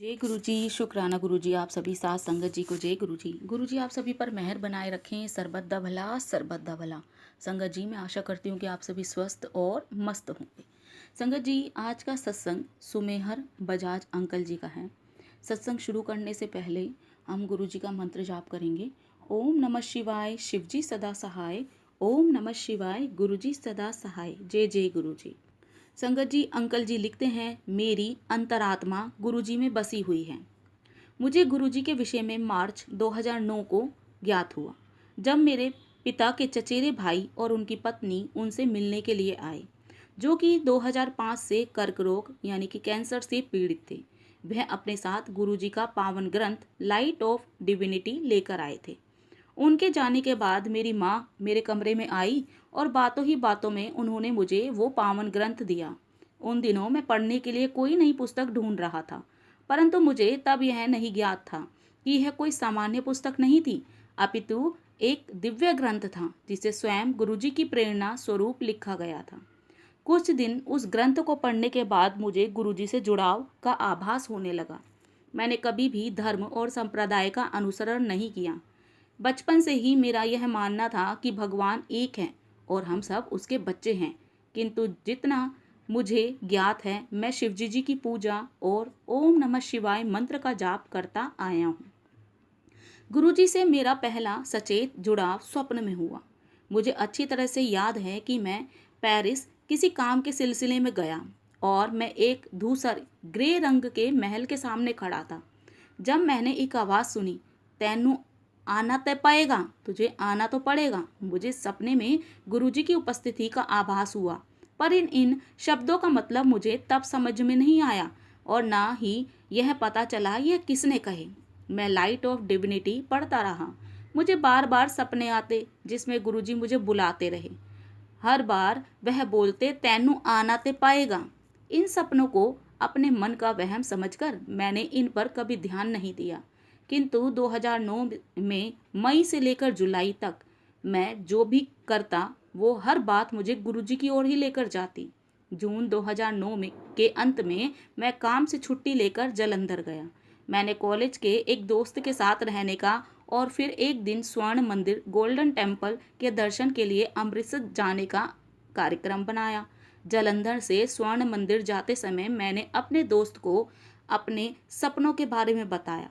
जय गुरु जी। शुक्राना गुरु जी, आप सभी साथ संगत जी को जय गुरु जी। गुरु जी आप सभी पर मेहर बनाए रखें, सरबत दा भला सरबत दा भला। संगत जी मैं आशा करती हूँ कि आप सभी स्वस्थ और मस्त होंगे। संगत जी आज का सत्संग सुमेहर बजाज अंकल जी का है। सत्संग शुरू करने से पहले हम गुरु जी का मंत्र जाप करेंगे। ओम नमः शिवाय, शिव जी सदा सहाय। ओम नमः शिवाय, गुरु जी सदा सहाय। जय जय गुरु जी। संगत जी अंकल जी लिखते हैं, मेरी अंतरात्मा गुरुजी में बसी हुई है। मुझे गुरुजी के विषय में मार्च 2009 को ज्ञात हुआ, जब मेरे पिता के चचेरे भाई और उनकी पत्नी उनसे मिलने के लिए आए, जो कि 2005 से कर्क रोग यानी कि कैंसर से पीड़ित थे। वह अपने साथ गुरुजी का पावन ग्रंथ लाइट ऑफ डिविनिटी लेकर आए थे। उनके जाने के बाद मेरी माँ मेरे कमरे में आई और बातों ही बातों में उन्होंने मुझे वो पावन ग्रंथ दिया। उन दिनों मैं पढ़ने के लिए कोई नई पुस्तक ढूंढ रहा था, परंतु मुझे तब यह नहीं ज्ञात था कि यह कोई सामान्य पुस्तक नहीं थी, अपितु एक दिव्य ग्रंथ था जिसे स्वयं गुरुजी की प्रेरणा स्वरूप लिखा गया था। कुछ दिन उस ग्रंथ को पढ़ने के बाद मुझे गुरुजी से जुड़ाव का आभास होने लगा। मैंने कभी भी धर्म और संप्रदाय का अनुसरण नहीं किया। बचपन से ही मेरा यह मानना था कि भगवान एक है और हम सब उसके बच्चे हैं, किंतु जितना मुझे ज्ञात है मैं शिवजी जी की पूजा और ओम नमः शिवाय मंत्र का जाप करता आया हूँ। गुरुजी से मेरा पहला सचेत जुड़ाव स्वप्न में हुआ। मुझे अच्छी तरह से याद है कि मैं पेरिस किसी काम के सिलसिले में गया और मैं एक धूसर ग्रे रंग के महल के सामने खड़ा था। जब मैंने एक आवाज़ सुनी, तैनू आना तय पाएगा, तुझे आना तो पड़ेगा, मुझे सपने में गुरुजी की उपस्थिति का आभास हुआ, पर इन इन शब्दों का मतलब मुझे तब समझ में नहीं आया और ना ही यह पता चला यह किसने कहे। मैं लाइट ऑफ डिविनिटी पढ़ता रहा। मुझे बार बार सपने आते जिसमें गुरुजी मुझे बुलाते रहे। हर बार वह बोलते, तैनू आना ते पाएगा। इन सपनों को अपने मन का वहम समझकर मैंने इन पर कभी ध्यान नहीं दिया, किंतु 2009 में मई से लेकर जुलाई तक मैं जो भी करता वो हर बात मुझे गुरुजी की ओर ही लेकर जाती। जून 2009 में के अंत में मैं काम से छुट्टी लेकर जालंधर गया। मैंने कॉलेज के एक दोस्त के साथ रहने का और फिर एक दिन स्वर्ण मंदिर गोल्डन टेम्पल के दर्शन के लिए अमृतसर जाने का कार्यक्रम बनाया। जालंधर से स्वर्ण मंदिर जाते समय मैंने अपने दोस्त को अपने सपनों के बारे में बताया।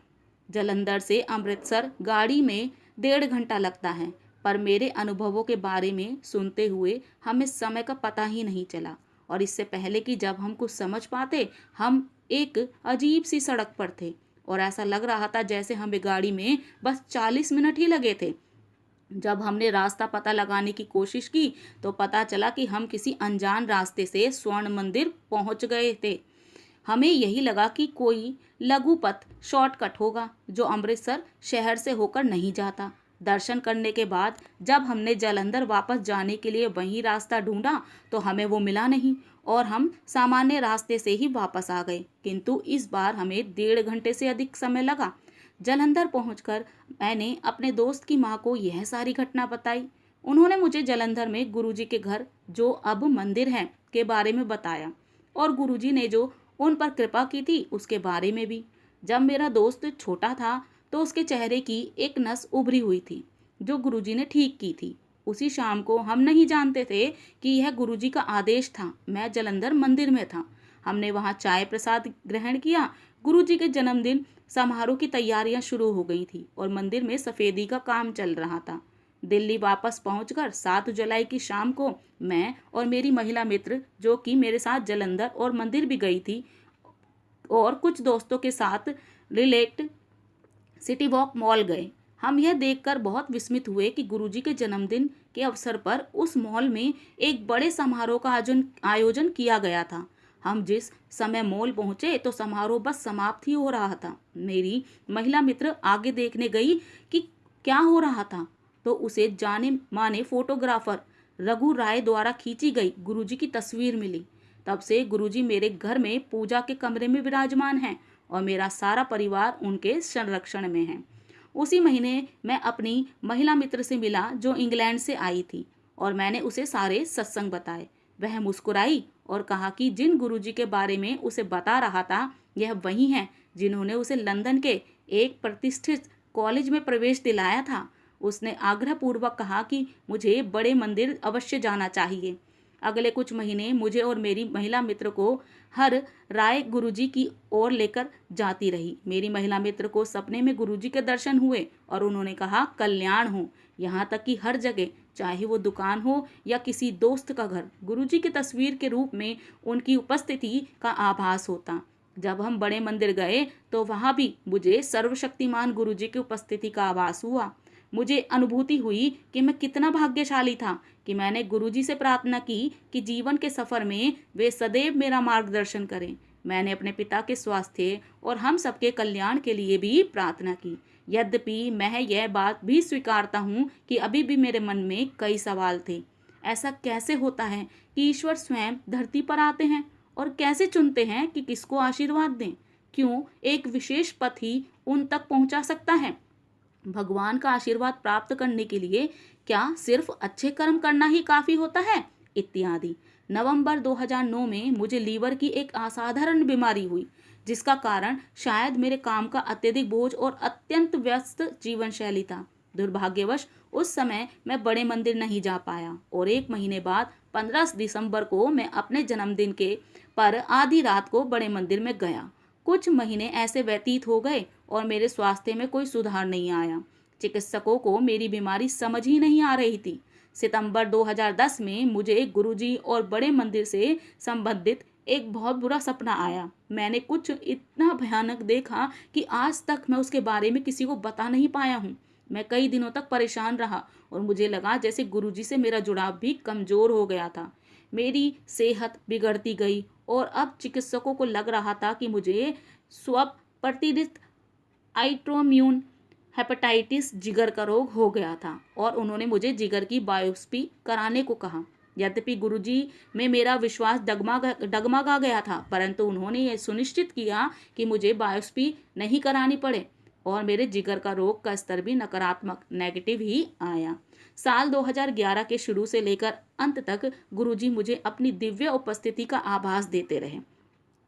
जालंधर से अमृतसर गाड़ी में 1.5 घंटा लगता है, पर मेरे अनुभवों के बारे में सुनते हुए हमें समय का पता ही नहीं चला और इससे पहले कि जब हम कुछ समझ पाते हम एक अजीब सी सड़क पर थे और ऐसा लग रहा था जैसे हमें गाड़ी में बस 40 मिनट ही लगे थे। जब हमने रास्ता पता लगाने की कोशिश की तो पता चला कि हम किसी अनजान रास्ते से स्वर्ण मंदिर पहुंच गए थे। हमें यही लगा कि कोई लघु पथ शॉर्टकट होगा जो अमृतसर शहर से होकर नहीं जाता। दर्शन करने के बाद जब हमने जालंधर वापस जाने के लिए वही रास्ता ढूंढा तो हमें वो मिला नहीं और हम सामान्य रास्ते से ही वापस आ गए, किंतु इस बार हमें 1.5 घंटे से अधिक समय लगा। जालंधर पहुंचकर मैंने अपने दोस्त की माँ को यह सारी घटना बताई। उन्होंने मुझे जालंधर में गुरुजी के घर, जो अब मंदिर है, के बारे में बताया और गुरुजी ने जो उन पर कृपा की थी उसके बारे में भी। जब मेरा दोस्त छोटा था तो उसके चेहरे की एक नस उभरी हुई थी जो गुरुजी ने ठीक की थी। उसी शाम को, हम नहीं जानते थे कि यह गुरुजी का आदेश था, मैं जालंधर मंदिर में था। हमने वहाँ चाय प्रसाद ग्रहण किया। गुरुजी के जन्मदिन समारोह की तैयारियां शुरू हो गई थी और मंदिर में सफेदी का काम चल रहा था। दिल्ली वापस पहुंचकर 7 जुलाई की शाम को मैं और मेरी महिला मित्र, जो कि मेरे साथ जालंधर और मंदिर भी गई थी, और कुछ दोस्तों के साथ रिलेट सिटी वॉक मॉल गए। हम यह देखकर बहुत विस्मित हुए कि गुरुजी के जन्मदिन के अवसर पर उस मॉल में एक बड़े समारोह का आयोजन किया गया था। हम जिस समय मॉल पहुंचे तो समारोह बस समाप्त ही हो रहा था। मेरी महिला मित्र आगे देखने गई कि क्या हो रहा था, तो उसे जाने माने फोटोग्राफर रघु राय द्वारा खींची गई गुरुजी की तस्वीर मिली। तब से गुरुजी मेरे घर में पूजा के कमरे में विराजमान हैं और मेरा सारा परिवार उनके संरक्षण में है। उसी महीने मैं अपनी महिला मित्र से मिला जो इंग्लैंड से आई थी और मैंने उसे सारे सत्संग बताए। वह मुस्कुराई और कहा कि जिन गुरुजी के बारे में उसे बता रहा था यह वही हैं जिन्होंने उसे लंदन के एक प्रतिष्ठित कॉलेज में प्रवेश दिलाया था। उसने आग्रहपूर्वक कहा कि मुझे बड़े मंदिर अवश्य जाना चाहिए। अगले कुछ महीने मुझे और मेरी महिला मित्र को हर राय गुरुजी की ओर लेकर जाती रही। मेरी महिला मित्र को सपने में गुरुजी के दर्शन हुए और उन्होंने कहा, कल्याण हो। यहाँ तक कि हर जगह, चाहे वो दुकान हो या किसी दोस्त का घर, गुरुजी की तस्वीर के रूप में उनकी उपस्थिति का आभास होता। जब हम बड़े मंदिर गए तो वहाँ भी मुझे सर्वशक्तिमान गुरुजी की उपस्थिति का आभास हुआ। मुझे अनुभूति हुई कि मैं कितना भाग्यशाली था कि मैंने गुरुजी से प्रार्थना की कि जीवन के सफर में वे सदैव मेरा मार्गदर्शन करें। मैंने अपने पिता के स्वास्थ्य और हम सबके कल्याण के लिए भी प्रार्थना की। यद्यपि मैं यह बात भी स्वीकारता हूँ कि अभी भी मेरे मन में कई सवाल थे। ऐसा कैसे होता है कि ईश्वर स्वयं धरती पर आते हैं और कैसे चुनते हैं कि किसको आशीर्वाद दें? क्यों एक विशेष पथ ही उन तक पहुंचा सकता है? भगवान का आशीर्वाद प्राप्त करने के लिए क्या सिर्फ अच्छे कर्म करना ही काफी होता है? इत्यादि। नवंबर 2009 में मुझे लीवर की एक असाधारण बीमारी हुई, जिसका कारण शायद मेरे काम का अत्यधिक बोझ और अत्यंत व्यस्त जीवन शैली था। दुर्भाग्यवश उस समय मैं बड़े मंदिर नहीं जा पाया और एक महीने बाद 15 दिसंबर को मैं अपने जन्मदिन के पर आधी रात को बड़े मंदिर में गया। कुछ महीने ऐसे व्यतीत हो गए और मेरे स्वास्थ्य में कोई सुधार नहीं आया। चिकित्सकों को मेरी बीमारी समझ ही नहीं आ रही थी। सितंबर 2010 में मुझे गुरुजी और बड़े मंदिर से संबंधित एक बहुत बुरा सपना आया। मैंने कुछ इतना भयानक देखा कि आज तक मैं उसके बारे में किसी को बता नहीं पाया हूँ। मैं कई दिनों तक परेशान रहा और मुझे लगा जैसे गुरुजी से मेरा जुड़ाव भी कमजोर हो गया था। मेरी सेहत बिगड़ती गई और अब चिकित्सकों को लग रहा था कि मुझे स्व प्रतिदित आइट्रोम्यून हेपेटाइटिस जिगर का रोग हो गया था और उन्होंने मुझे जिगर की बायोप्सी कराने को कहा। यद्यपि गुरुजी में मेरा विश्वास डगमगा गया था, परंतु उन्होंने ये सुनिश्चित किया कि मुझे बायोप्सी नहीं करानी पड़े और मेरे जिगर का रोग का स्तर भी नकारात्मक नेगेटिव ही आया। साल 2011 के शुरू से लेकर अंत तक गुरुजी मुझे अपनी दिव्य उपस्थिति का आभास देते रहे,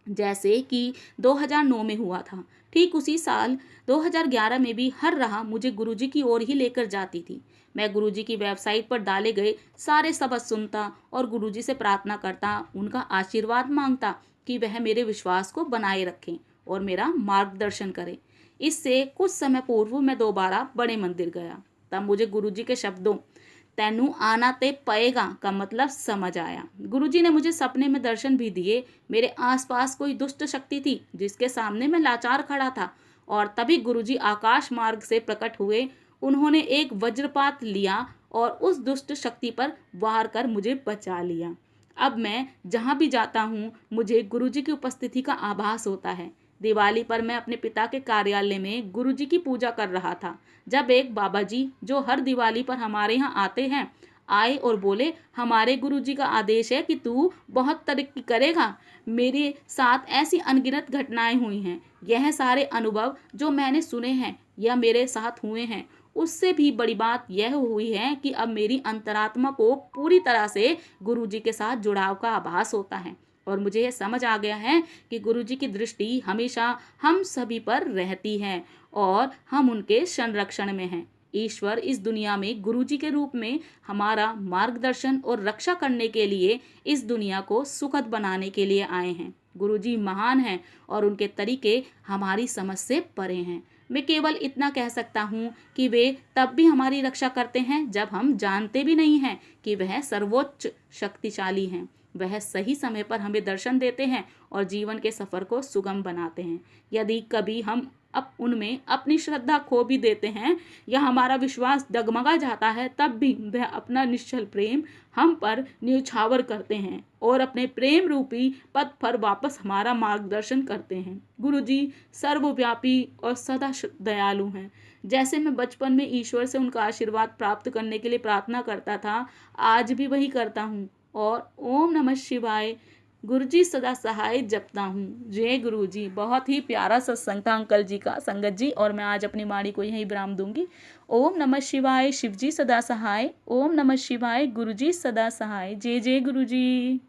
जैसे कि 2009 में हुआ था। ठीक उसी साल 2011 में भी हर राह मुझे गुरुजी की ओर ही लेकर जाती थी। मैं गुरुजी की वेबसाइट पर डाले गए सारे सबक सुनता और गुरुजी से प्रार्थना करता, उनका आशीर्वाद मांगता कि वह मेरे विश्वास को बनाए रखें और मेरा मार्गदर्शन करें। इससे कुछ समय पूर्व मैं दोबारा बड़े मंदिर गया। तब मुझे गुरुजी के शब्दों तैनू आना ते पएगा का मतलब समझ आया। गुरुजी ने मुझे सपने में दर्शन भी दिए। मेरे आसपास कोई दुष्ट शक्ति थी जिसके सामने मैं लाचार खड़ा था और तभी गुरुजी आकाश मार्ग से प्रकट हुए। उन्होंने एक वज्रपात लिया और उस दुष्ट शक्ति पर वार कर मुझे बचा लिया। अब मैं जहाँ भी जाता हूँ मुझे गुरुजी की उपस्थिति का आभास होता है। दिवाली पर मैं अपने पिता के कार्यालय में गुरुजी की पूजा कर रहा था जब एक बाबा जी, जो हर दिवाली पर हमारे यहाँ आते हैं, आए और बोले, हमारे गुरुजी का आदेश है कि तू बहुत तरक्की करेगा। मेरे साथ ऐसी अनगिनत घटनाएं हुई हैं। यह सारे अनुभव जो मैंने सुने हैं या मेरे साथ हुए हैं, उससे भी बड़ी बात यह हुई है कि अब मेरी अंतरात्मा को पूरी तरह से गुरुजी के साथ जुड़ाव का आभास होता है और मुझे यह समझ आ गया है कि गुरुजी की दृष्टि हमेशा हम सभी पर रहती है और हम उनके संरक्षण में हैं। ईश्वर इस दुनिया में गुरुजी के रूप में हमारा मार्गदर्शन और रक्षा करने के लिए इस दुनिया को सुखद बनाने के लिए आए हैं। गुरुजी महान हैं और उनके तरीके हमारी समझ से परे हैं। मैं केवल इतना कह सकता हूँ कि वे तब भी हमारी रक्षा करते हैं जब हम जानते भी नहीं हैं कि वह सर्वोच्च शक्तिशाली हैं। वह सही समय पर हमें दर्शन देते हैं और जीवन के सफ़र को सुगम बनाते हैं। यदि कभी हम उनमें अपनी श्रद्धा खो भी देते हैं या हमारा विश्वास डगमगा जाता है, तब भी वह अपना निश्चल प्रेम हम पर न्यौछावर करते हैं और अपने प्रेम रूपी पथ पर वापस हमारा मार्गदर्शन करते हैं। गुरुजी सर्वव्यापी और सदा दयालु हैं। जैसे मैं बचपन में ईश्वर से उनका आशीर्वाद प्राप्त करने के लिए प्रार्थना करता था, आज भी वही करता हूँ और ओम नमः शिवाय गुरुजी सदा सहाय जपता हूँ। जय गुरुजी। बहुत ही प्यारा सत्संग था अंकल जी का, संगत जी, और मैं आज अपनी वाणी को यहीं विराम दूंगी। ओम नमः शिवाय। शिवजी सदा सहाय। ओम नमः शिवाय। गुरुजी सदा सहाय। जय जय गुरुजी।